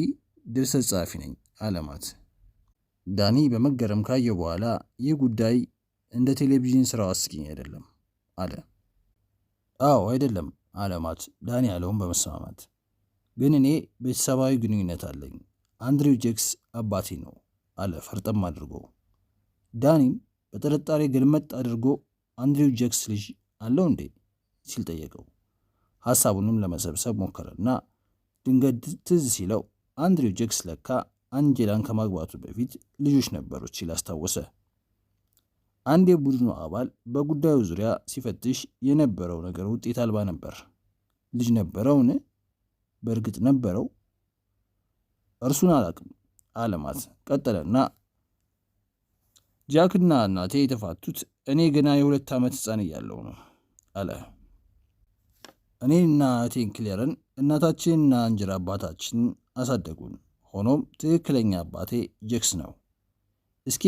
ድርሰት ጸሐፊ ነኝ አለማት። ዳኒ በመገረም ካየው በኋላ ይህ ጉዳይ እንደ ቴሌቪዥን ስራው አስቂኝ አይደለም አለ። አዎ አይደለም አለማት ዳኒ ያለውን በመስማማት። ግን እኔ ቤተሰባዊ ግንኙነት አለኝ፣ አንድሪው ጄክስ አባቴ ነው አለ ፈርጠም አድርጎ። ዳኒም በጥርጣሬ ገልመጥ አድርጎ አንድሪው ጄክስ ልጅ አለው እንዴ ሲል ጠየቀው። ሐሳቡንም ለመሰብሰብ ሞከረና ድንገት ትዝ ሲለው አንድሪው ጄክስ ለካ አንጀላን ከማግባቱ በፊት ልጆች ነበሩት ሲል አስታወሰ። አንድ የቡድኑ አባል በጉዳዩ ዙሪያ ሲፈትሽ የነበረው ነገር ውጤት አልባ ነበር። ልጅ ነበረውን? በእርግጥ ነበረው? እርሱን አላቅም አለማት ቀጠለና ጃክና እናቴ የተፋቱት እኔ ገና የ2 ዓመት ሕፃን እያለሁ ነው አለ። እኔና እህቴን ክሌርን እናታችንና እንጀራ አባታችን አሳደጉን። ሆኖም ትክክለኛ አባቴ ጄክስ ነው። እስኪ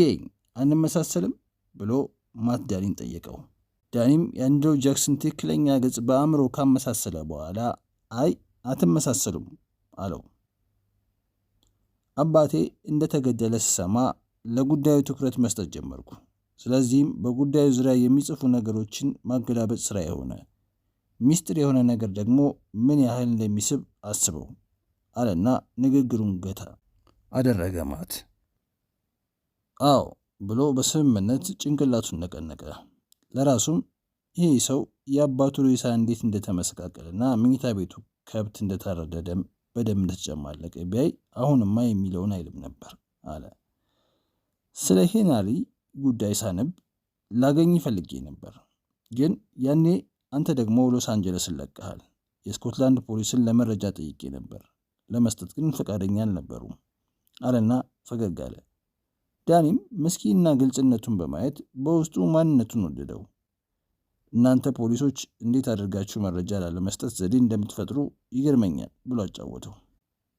አንመሳሰልም ብሎ ማት ዳኒን ጠየቀው። ዳኒም የአንድሪው ጃክስን ትክክለኛ ገጽ በአእምሮ ካመሳሰለ በኋላ አይ አትመሳሰሉም አለው። አባቴ እንደተገደለ ስሰማ ለጉዳዩ ትኩረት መስጠት ጀመርኩ። ስለዚህም በጉዳዩ ዙሪያ የሚጽፉ ነገሮችን ማገላበጥ ስራ የሆነ ሚስጥር የሆነ ነገር ደግሞ ምን ያህል እንደሚስብ አስበው አለና ንግግሩን ገታ አደረገ። ማት አዎ ብሎ በስምምነት ጭንቅላቱን ነቀነቀ። ለራሱም ይህ ሰው የአባቱ ሬሳ እንዴት እንደተመሰቃቀለና መኝታ ቤቱ ከብት እንደታረደ በደም እንደተጨማለቀ ቢያይ አሁንማ የሚለውን አይልም ነበር አለ። ስለ ሄንሪ ጉዳይ ሳነብ ላገኝ ፈልጌ ነበር፣ ግን ያኔ አንተ ደግሞ ሎስ አንጀለስን ለቀሃል። የስኮትላንድ ፖሊስን ለመረጃ ጠይቄ ነበር፣ ለመስጠት ግን ፈቃደኛ አልነበሩም አለና ፈገግ አለ። ዳኒም ምስኪንና ግልጽነቱን በማየት በውስጡ ማንነቱን ወደደው። እናንተ ፖሊሶች እንዴት አድርጋችሁ መረጃ ላለመስጠት ዘዴ እንደምትፈጥሩ ይገርመኛል ብሎ አጫወተው።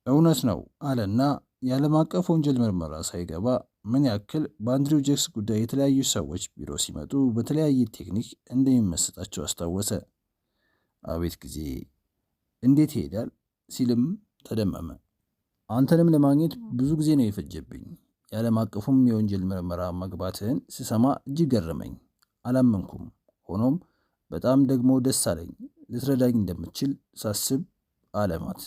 እውነት ነው አለና የዓለም አቀፍ ወንጀል ምርመራ ሳይገባ ምን ያክል በአንድሪው ጄክስ ጉዳይ የተለያዩ ሰዎች ቢሮ ሲመጡ በተለያየ ቴክኒክ እንደሚመስጣቸው አስታወሰ። አቤት ጊዜ እንዴት ይሄዳል ሲልም ተደመመ። አንተንም ለማግኘት ብዙ ጊዜ ነው የፈጀብኝ። የዓለም አቀፉም የወንጀል ምርመራ መግባትህን ስሰማ እጅግ ገረመኝ፣ አላመንኩም። ሆኖም በጣም ደግሞ ደስ አለኝ ልትረዳኝ እንደምትችል ሳስብ አለማት።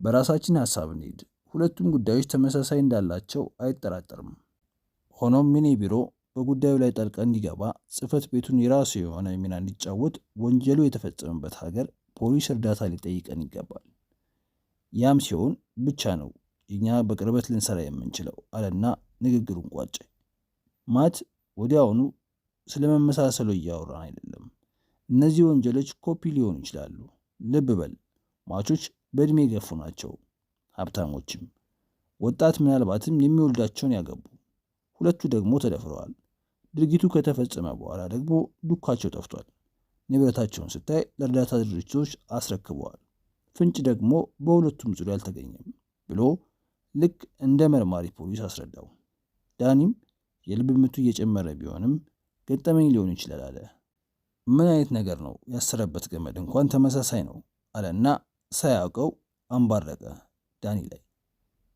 በራሳችን ሐሳብ እንሂድ። ሁለቱም ጉዳዮች ተመሳሳይ እንዳላቸው አይጠራጠርም። ሆኖም የኔ ቢሮ በጉዳዩ ላይ ጣልቃ እንዲገባ ጽሕፈት ቤቱን የራሱ የሆነ ሚና እንዲጫወት ወንጀሉ የተፈጸመበት ሀገር ፖሊስ እርዳታ ሊጠይቀን ይገባል። ያም ሲሆን ብቻ ነው እኛ በቅርበት ልንሰራ የምንችለው አለና ንግግሩን ቋጨ። ማት ወዲያውኑ ስለመመሳሰሉ እያወራን አይደለም። እነዚህ ወንጀሎች ኮፒ ሊሆኑ ይችላሉ። ልብ በል ሟቾች በእድሜ የገፉ ናቸው፣ ሀብታሞችም፣ ወጣት፣ ምናልባትም የሚወልዳቸውን ያገቡ። ሁለቱ ደግሞ ተደፍረዋል። ድርጊቱ ከተፈጸመ በኋላ ደግሞ ዱካቸው ጠፍቷል። ንብረታቸውን ስታይ ለእርዳታ ድርጅቶች አስረክበዋል። ፍንጭ ደግሞ በሁለቱም ዙሪያ አልተገኘም ብሎ ልክ እንደ መርማሪ ፖሊስ አስረዳው። ዳኒም የልብ ምቱ እየጨመረ ቢሆንም ገጠመኝ ሊሆን ይችላል አለ። ምን አይነት ነገር ነው? ያሰረበት ገመድ እንኳን ተመሳሳይ ነው አለና ሳያውቀው አንባረቀ ዳኒ ላይ።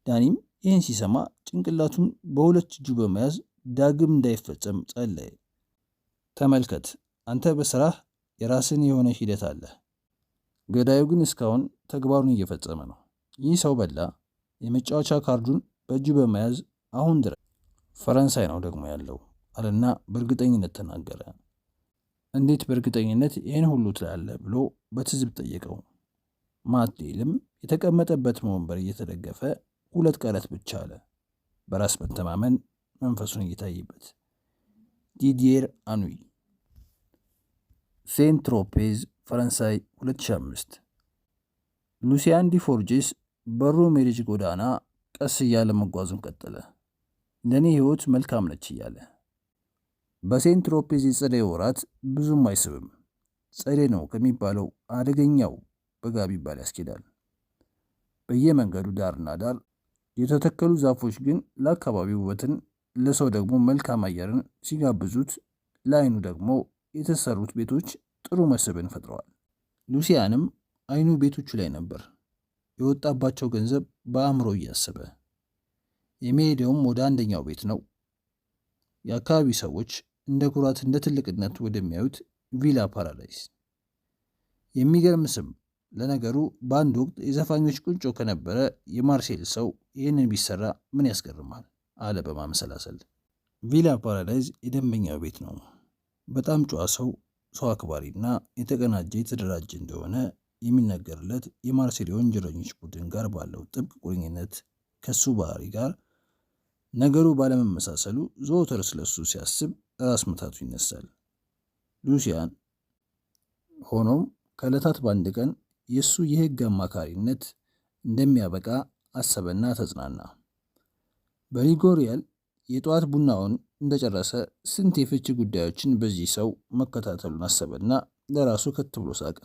ዳኒም ይህን ሲሰማ ጭንቅላቱን በሁለት እጁ በመያዝ ዳግም እንዳይፈጸም ጸለየ። ተመልከት፣ አንተ በስራህ የራስን የሆነ ሂደት አለ። ገዳዩ ግን እስካሁን ተግባሩን እየፈጸመ ነው። ይህ ሰው በላ የመጫወቻ ካርዱን በእጁ በመያዝ አሁን ድረስ ፈረንሳይ ነው ደግሞ ያለው አለና በእርግጠኝነት ተናገረ። እንዴት በእርግጠኝነት ይህን ሁሉ ትላለህ ብሎ በትዝብ ጠየቀው። ማትሌልም የተቀመጠበትን ወንበር እየተደገፈ 2 ቃላት ብቻ አለ፣ በራስ መተማመን መንፈሱን እየታየበት። ዲዲየር አኑይ፣ ሴንት ትሮፔዝ ፈረንሳይ 2005። ሉሲያን ዲ ፎርጄስ በሮ ሜሪጅ ጎዳና ቀስ እያለ መጓዙን ቀጠለ። ለእኔ ህይወት መልካም ነች እያለ። በሴንት ትሮፔዝ የጸደይ ወራት ብዙም አይስብም። ጸደይ ነው ከሚባለው አደገኛው በጋ ቢባል ያስኬዳል። በየመንገዱ ዳርና ዳር የተተከሉ ዛፎች ግን ለአካባቢው ውበትን፣ ለሰው ደግሞ መልካም አየርን ሲጋብዙት፣ ለአይኑ ደግሞ የተሰሩት ቤቶች ጥሩ መስህብን ፈጥረዋል። ሉሲያንም አይኑ ቤቶቹ ላይ ነበር። የወጣባቸው ገንዘብ በአእምሮ እያሰበ የሚሄደውም ወደ አንደኛው ቤት ነው። የአካባቢ ሰዎች እንደ ኩራት እንደ ትልቅነት ወደሚያዩት ቪላ ፓራዳይስ። የሚገርም ስም ለነገሩ። በአንድ ወቅት የዘፋኞች ቁንጮ ከነበረ የማርሴል ሰው ይህንን ቢሰራ ምን ያስገርማል አለ በማመሰላሰል። ቪላ ፓራዳይዝ የደንበኛው ቤት ነው። በጣም ጨዋ ሰው፣ ሰው አክባሪና የተቀናጀ የተደራጀ እንደሆነ የሚነገርለት የማርሴል ወንጀለኞች ቡድን ጋር ባለው ጥብቅ ቁርኝነት ከሱ ባህሪ ጋር ነገሩ ባለመመሳሰሉ ዘወትር ስለሱ ሲያስብ ራስ ምታቱ ይነሳል። ሉሲያን ሆኖም ከዕለታት በአንድ ቀን የእሱ የህግ አማካሪነት እንደሚያበቃ አሰበና ተጽናና። በሪጎሪያል የጠዋት ቡናውን እንደጨረሰ ስንት የፍቺ ጉዳዮችን በዚህ ሰው መከታተሉን አሰበና ለራሱ ከት ብሎ ሳቀ።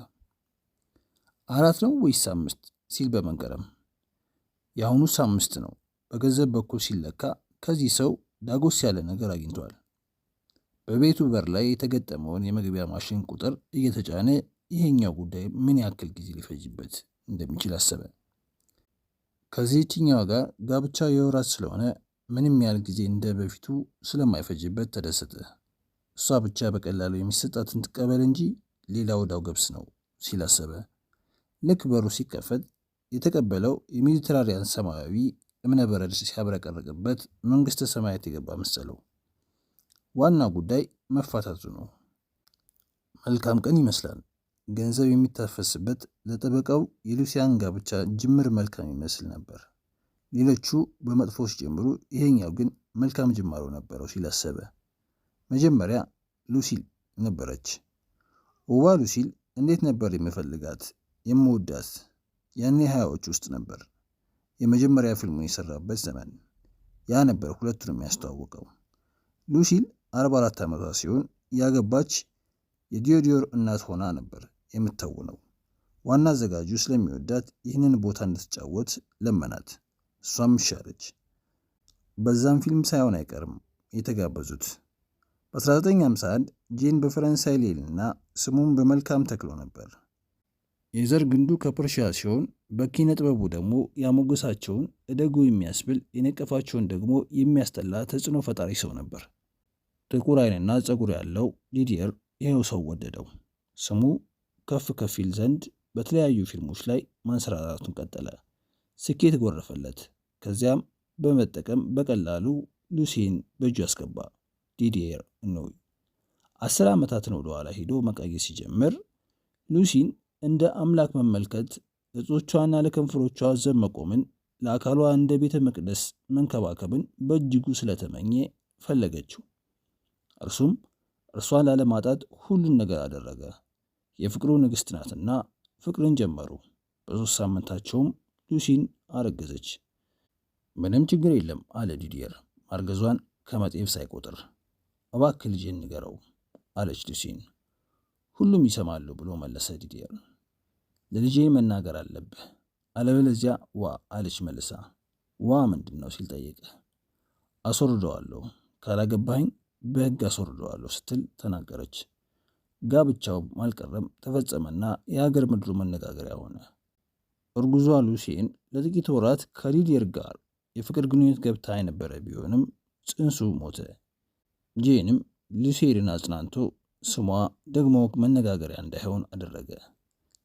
4 ነው ወይስ 5 ሲል በመንገረም የአሁኑስ 5 ነው። በገንዘብ በኩል ሲለካ ከዚህ ሰው ዳጎስ ያለ ነገር አግኝቷል። በቤቱ በር ላይ የተገጠመውን የመግቢያ ማሽን ቁጥር እየተጫነ ይሄኛው ጉዳይ ምን ያክል ጊዜ ሊፈጅበት እንደሚችል አሰበ። ከዚህኛዋ ጋር ጋብቻ የወራት ስለሆነ ምንም ያህል ጊዜ እንደ በፊቱ ስለማይፈጅበት ተደሰተ። እሷ ብቻ በቀላሉ የሚሰጣትን ትቀበል እንጂ ሌላ ወዳው ገብስ ነው ሲል አሰበ። ልክ በሩ ሲከፈት የተቀበለው የሜዲትራሪያን ሰማያዊ እብነበረድ ሲያብረቀርቅበት መንግስተ ሰማያት የገባ መሰለው። ዋና ጉዳይ መፋታቱ ነው። መልካም ቀን ይመስላል። ገንዘብ የሚታፈስበት ለጠበቃው የሉሲያን ጋብቻ ጅምር መልካም ይመስል ነበር። ሌሎቹ በመጥፎ ሲጀምሩ፣ ይሄኛው ግን መልካም ጅማሮ ነበረው ሲል አሰበ። መጀመሪያ ሉሲል ነበረች። ውባ ሉሲል እንዴት ነበር የምፈልጋት የምወዳት! ያኔ 20ዎች ውስጥ ነበር። የመጀመሪያ ፊልሙን የሰራበት ዘመን ያ ነበር ሁለቱንም ያስተዋወቀው። ሉሲል 44 ዓመቷ ሲሆን ያገባች የዲዮዲዮር እናት ሆና ነበር የምትተውነው። ዋና አዘጋጁ ስለሚወዳት ይህንን ቦታ እንድትጫወት ለመናት። እሷም ይሻለች። በዛም ፊልም ሳይሆን አይቀርም የተጋበዙት። በ1951 ጄን በፈረንሳይ ሌልና ስሙም በመልካም ተክሎ ነበር። የዘር ግንዱ ከፐርሺያ ሲሆን በኪነ ጥበቡ ደግሞ ያሞገሳቸውን እደጉ የሚያስብል የነቀፋቸውን ደግሞ የሚያስጠላ ተጽዕኖ ፈጣሪ ሰው ነበር። ጥቁር ዓይንና ጸጉር ያለው ዲዲየር ይሄው ሰው ወደደው። ስሙ ከፍ ከፍ ይል ዘንድ በተለያዩ ፊልሞች ላይ ማንሰራራቱን ቀጠለ። ስኬት ጎረፈለት። ከዚያም በመጠቀም በቀላሉ ሉሲን በእጁ ያስገባ። ዲዲየር ኖይ 10 ዓመታትን ወደኋላ ሄዶ መቃየስ ሲጀምር ሉሲን እንደ አምላክ መመልከት፣ ለጾቿና ለከንፈሮቿ ዘብ መቆምን፣ ለአካሏ እንደ ቤተ መቅደስ መንከባከብን በእጅጉ ስለተመኘ ፈለገችው። እርሱም እርሷን ላለማጣት ሁሉን ነገር አደረገ። የፍቅሩ ንግሥት ናትና ፍቅርን ጀመሩ። በ3 ሳምንታቸውም ሉሲን አረገዘች። ምንም ችግር የለም አለ ዲዲየር ማርገዟን ከመጤፍ ሳይቆጥር። እባክህ ልጄን ንገረው አለች ሉሲን። ሁሉም ይሰማሉ ብሎ መለሰ ዲዲየር። ለልጄ መናገር አለብህ አለበለዚያ ዋ አለች መልሳ። ዋ ምንድን ነው ሲል ጠየቀ። አስወርደዋለሁ፣ ካላገባኝ በሕግ አስወርደዋለሁ ስትል ተናገረች። ጋብቻው አልቀረም ተፈጸመና የሀገር ምድሩ መነጋገሪያ ሆነ። እርጉዟ ሉሲን ለጥቂት ወራት ከዲዲየር ጋር የፍቅር ግንኙነት ገብታ የነበረ ቢሆንም ጽንሱ ሞተ። ጄንም ሉሲን አጽናንቶ ስሟ ደግሞ መነጋገሪያ እንዳይሆን አደረገ።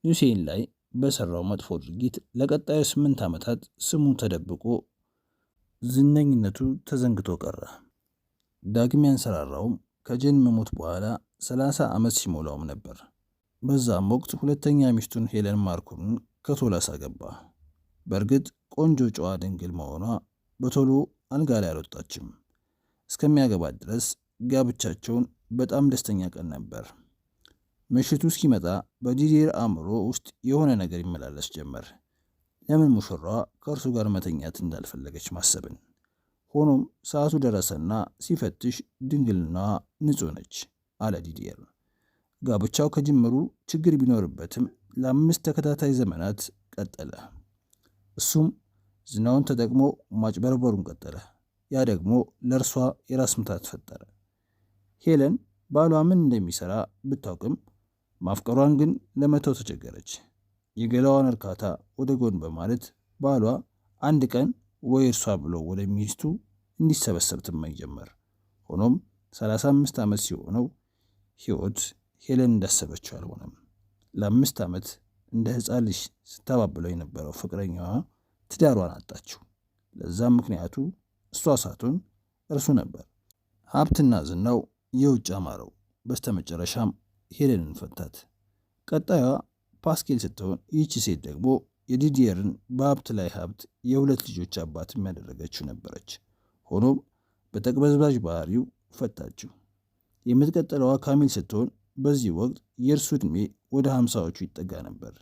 ሉሲን ላይ በሰራው መጥፎ ድርጊት ለቀጣዩ 8 ዓመታት ስሙ ተደብቆ ዝነኝነቱ ተዘንግቶ ቀረ። ዳግም ያንሰራራውም ከጄን መሞት በኋላ 30 ዓመት ሲሞላውም ነበር። በዛም ወቅት ሁለተኛ ሚስቱን ሄለን ማርኮንን ከቶላስ አገባ። በእርግጥ ቆንጆ ጨዋ ድንግል መሆኗ በቶሎ አልጋ ላይ አልወጣችም። እስከሚያገባት ድረስ ጋብቻቸውን በጣም ደስተኛ ቀን ነበር። ምሽቱ እስኪመጣ በዲዲየር አእምሮ ውስጥ የሆነ ነገር ይመላለስ ጀመር። ለምን ሙሽራዋ ከእርሱ ጋር መተኛት እንዳልፈለገች ማሰብን። ሆኖም ሰዓቱ ደረሰና ሲፈትሽ ድንግልናዋ ንጹሕ ነች አለ ዲዲየር። ጋብቻው ከጅምሩ ችግር ቢኖርበትም ለ5 ተከታታይ ዘመናት ቀጠለ። እሱም ዝናውን ተጠቅሞ ማጭበርበሩን ቀጠለ። ያ ደግሞ ለእርሷ የራስ ምታት ፈጠረ። ሄለን ባሏ ምን እንደሚሰራ ብታውቅም ማፍቀሯን ግን ለመተው ተቸገረች። የገላዋን እርካታ ወደ ጎን በማለት ባሏ አንድ ቀን ወይ እርሷ ብሎ ወደ ሚስቱ እንዲሰበሰብ ትመኝ ጀመር። ሆኖም 35 ዓመት ሲሆነው ሕይወት ሄለን እንዳሰበችው አልሆነም። ለ5 ዓመት እንደ ሕፃን ልጅ ስታባብለው የነበረው ፍቅረኛዋ ትዳሯን አጣችው። ለዛም ምክንያቱ እሷ ሳትሆን እርሱ ነበር። ሀብትና ዝናው የውጭ አማረው። በስተመጨረሻም ሄለንን ፈታት። ቀጣዩዋ ፓስኬል ስትሆን ይህቺ ሴት ደግሞ የዲዲየርን በሀብት ላይ ሀብት የሁለት ልጆች አባትም ያደረገችው ነበረች። ሆኖም በተቅበዝባዥ ባህሪው ፈታችው። የምትቀጥለዋ ካሚል ስትሆን በዚህ ወቅት የእርሱ ዕድሜ ወደ 50ዎቹ ይጠጋ ነበር።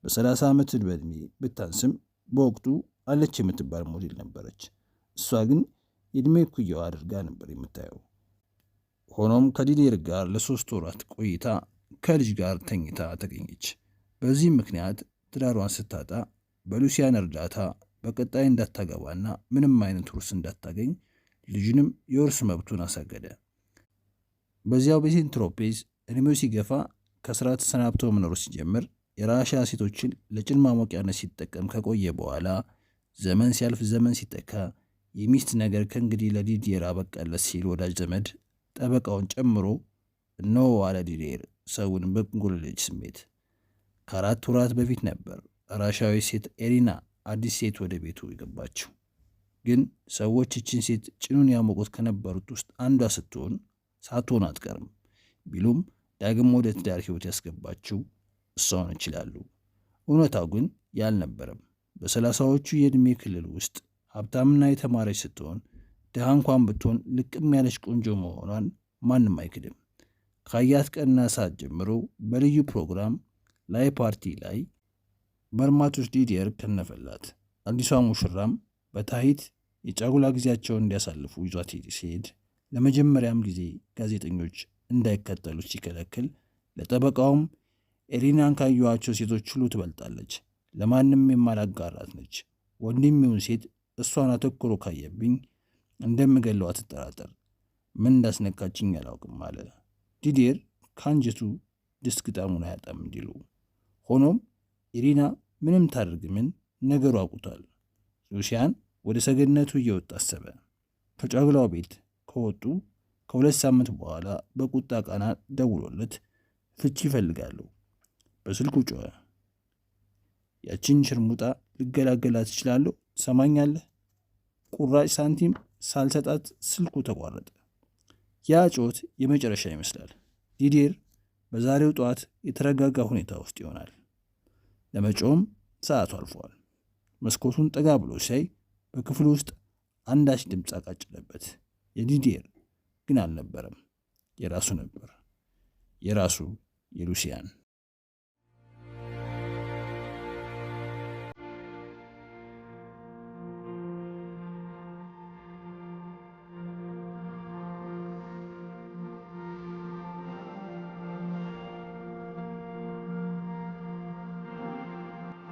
በ30 ዓመት ዕድሜ ብታንስም በወቅቱ አለች የምትባል ሞዴል ነበረች። እሷ ግን የዕድሜ እኩያዋ አድርጋ ነበር የምታየው። ሆኖም ከዲዲየር ጋር ለ3 ወራት ቆይታ ከልጅ ጋር ተኝታ ተገኘች። በዚህም ምክንያት ትዳሯን ስታጣ በሉሲያን እርዳታ በቀጣይ እንዳታገባና ምንም አይነት ውርስ እንዳታገኝ ልጁንም የውርስ መብቱን አሳገደ። በዚያው በሴንት ትሮፔዝ እድሜው ሲገፋ ከስራ ተሰናብቶ መኖር ሲጀምር የራሽያ ሴቶችን ለጭን ማሞቂያነት ሲጠቀም ከቆየ በኋላ ዘመን ሲያልፍ ዘመን ሲተካ የሚስት ነገር ከእንግዲህ ለዲዲየር አበቃለት ሲል ወዳጅ ዘመድ ጠበቃውን ጨምሮ እነሆ አለ ዲዲየር ሰውን በቁንጉልልጅ ስሜት። ከ4 ወራት በፊት ነበር ራሻዊ ሴት ኤሪና አዲስ ሴት ወደ ቤቱ የገባችው። ግን ሰዎች እችን ሴት ጭኑን ያሞቁት ከነበሩት ውስጥ አንዷ ሳትሆን አትቀርም ቢሉም ዳግም ወደ ትዳር ህይወት ያስገባችው እሷን ይችላሉ። እውነታው ግን ያልነበረም። በ30ዎቹ የዕድሜ ክልል ውስጥ ሀብታምና የተማረች ስትሆን ድሃ እንኳን ብትሆን ልቅም ያለች ቆንጆ መሆኗን ማንም አይክድም። ካያት ቀንና ሰዓት ጀምሮ በልዩ ፕሮግራም ላይ ፓርቲ ላይ መርማቾች ዲዲየር ከነፈላት። አዲሷ ሙሽራም በታሂት የጫጉላ ጊዜያቸውን እንዲያሳልፉ ይዟት ሲሄድ ለመጀመሪያም ጊዜ ጋዜጠኞች እንዳይከተሉት ሲከለክል፣ ለጠበቃውም ኤሪናን ካዩዋቸው ሴቶች ሁሉ ትበልጣለች፣ ለማንም የማላጋራት ነች፣ ወንድም ይሁን ሴት እሷን አተኩሮ ካየብኝ እንደምገለው አትጠራጠር፣ ምን እንዳስነካችኝ አላውቅም አለ። ዲዲየር ከአንጀቱ ድስት ግጣሙን አያጣም እንዲሉ። ሆኖም ኢሪና ምንም ታደርግ ምን ነገሩ አውቁቷል። ሉሲያን ወደ ሰገነቱ እየወጣ አሰበ። ከጫጉላው ቤት ከወጡ ከ2 ሳምንት በኋላ በቁጣ ቃና ደውሎለት ፍቺ ይፈልጋሉ። በስልኩ ጮኸ። ያቺን ሽርሙጣ ልገላገላት እችላለሁ፣ ትሰማኛለህ? ቁራጭ ሳንቲም ሳልሰጣት ስልኩ ተቋረጠ። ያ ጮት የመጨረሻ ይመስላል። ዲዲየር በዛሬው ጠዋት የተረጋጋ ሁኔታ ውስጥ ይሆናል። ለመጮም ሰዓቱ አልፏል። መስኮቱን ጠጋ ብሎ ሲያይ በክፍሉ ውስጥ አንዳች ድምፅ አቃጭለበት። የዲዲየር ግን አልነበረም። የራሱ ነበር። የራሱ የሉሲያን